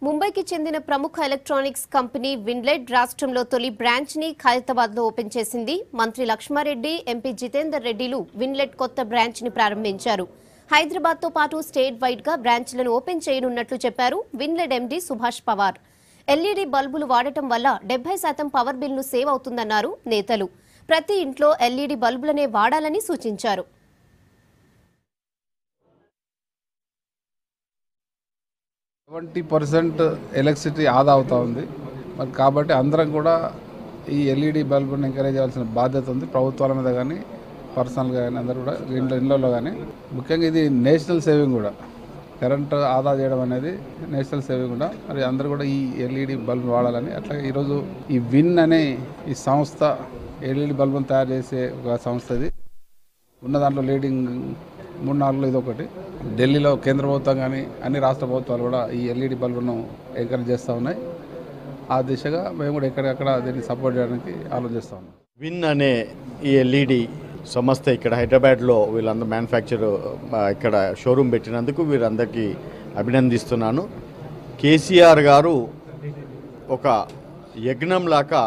ముంబైకి చెందిన ప్రముఖ ఎలక్ట్రానిక్స్ కంపెనీ విన్లెట్ రాష్ట్రంలో తొలి బ్రాంచ్ ని ఖైరతాబాద్ లో ఓపెన్ చేసింది. మంత్రి లక్ష్మారెడ్డి, ఎంపీ జితేందర్ రెడ్డిలు విన్లెట్ కొత్త బ్రాంచ్ ని ప్రారంభించారు. హైదరాబాద్ తో పాటు స్టేట్ వైడ్ గా బ్రాంచ్లను ఓపెన్ చేయనున్నట్లు చెప్పారు విన్లెట్ ఎండీ సుభాష్ పవార్. ఎల్ఈడీ బల్బులు వాడటం వల్ల 70% పవర్ బిల్ను సేవ్ అవుతుందన్నారు నేతలు. ప్రతి ఇంట్లో ఎల్ఈడీ బల్బులనే వాడాలని సూచించారు. 70% ఎలక్ట్రిసిటీ ఆదా అవుతూ ఉంది. మరి కాబట్టి అందరం కూడా ఈ ఎల్ఈడి బల్బుని ఎంకరేజ్ చేయాల్సిన బాధ్యత ఉంది ప్రభుత్వాల మీద కానీ పర్సనల్గా కానీ అందరూ కూడా ఇళ్ళలో కానీ. ముఖ్యంగా ఇది నేషనల్ సేవింగ్ కూడా, కరెంట్ ఆదా చేయడం అనేది నేషనల్ సేవింగ్ కూడా. మరి అందరూ కూడా ఈ ఎల్ఈడి బల్బు వాడాలని. అట్లాగే ఈరోజు ఈ విన్ అనే ఈ సంస్థ ఎల్ఈడి బల్బును తయారు చేసే ఒక సంస్థ. ఇది ఉన్న దాంట్లో లీడింగ్ 3-4లో ఇది ఒకటి. ఢిల్లీలో కేంద్ర ప్రభుత్వం కానీ అన్ని రాష్ట్ర ప్రభుత్వాలు కూడా ఈ ఎల్ఈడి బల్బును ఎంకరేజ్ చేస్తూ ఉన్నాయి. ఆ దిశగా మేము కూడా ఎక్కడికక్కడ దీన్ని సపోర్ట్ చేయడానికి ఆలోచిస్తూ ఉన్నాం. విన్ అనే ఈ ఎల్ఈడి సంస్థ ఇక్కడ హైదరాబాద్లో వీళ్ళందరూ మ్యానుఫ్యాక్చర్ ఇక్కడ షోరూమ్ పెట్టినందుకు వీరందరికీ అభినందిస్తున్నాను. కేసీఆర్ గారు ఒక యజ్ఞంలాగా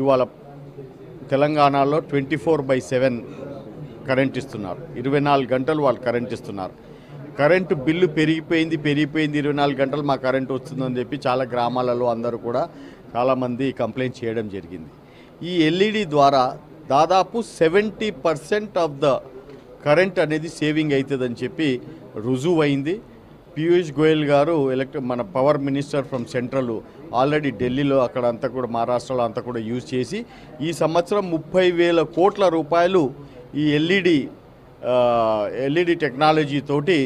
ఇవాళ తెలంగాణలో 24/7 కరెంట్ ఇస్తున్నారు. 24 గంటలు వాళ్ళు కరెంట్ ఇస్తున్నారు. కరెంటు బిల్లు పెరిగిపోయింది 24 గంటలు మా కరెంటు వస్తుందని చెప్పి చాలా గ్రామాలలో అందరూ కూడా చాలామంది కంప్లైంట్ చేయడం జరిగింది. ఈ ఎల్ఈడి ద్వారా దాదాపు 70% ఆఫ్ ద కరెంట్ అనేది సేవింగ్ అవుతుందని చెప్పి రుజువు అయింది. పీయూష్ గోయల్ గారు మన power minister from central already ఢిల్లీలో అక్కడ అంతా కూడా మహారాష్ట్రలో అంతా కూడా యూజ్ చేసి ఈ సంవత్సరం 30,000 కోట్ల రూపాయలు ఈ ఎల్ఈడి టెక్నాలజీ తోటి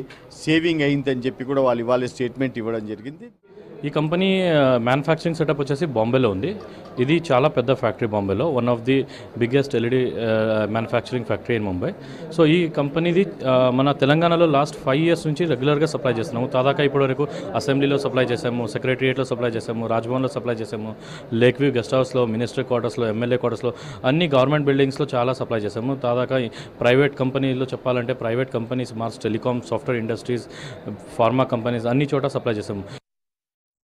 సేవింగ్ అయిందని చెప్పి కూడా వాళ్ళు ఇవాళ స్టేట్మెంట్ ఇవ్వడం జరిగింది. ఈ కంపెనీ మ్యానుఫ్యాక్చరింగ్ సెటప్ వచ్చేసి బాంబేలో ఉంది. ఇది చాలా పెద్ద ఫ్యాక్టరీ బాంబేలో, one of the biggest LED manufacturing factory in Mumbai. So ఈ కంపెనీది మన తెలంగాణలో లాస్ట్ 5 years నుంచి రెగ్యులర్గా సప్లై చేస్తున్నాము. దాదాపు ఇప్పటివరకు అసెంబ్లీలో సప్లై చేసాము, సెక్రటరియేట్లో సప్లై చేసాము, రాజ్భవన్లో సప్లై చేసాము, లేక్ వ్యూ గెస్ట్ హౌస్లో, మినిస్టర్ క్వార్టర్స్లో, ఎమ్మెల్యే క్వార్టర్స్లో, అన్ని గవర్నమెంట్ బిల్డింగ్స్లో చాలా సప్లై చేసాము. దాదాపు ప్రైవేట్ కంపెనీలో చెప్పాలంటే ప్రైవేట్ కంపెనీస్, మార్స్ telecom, software industries, pharma companies అన్ని చోట సప్లై చేసాము.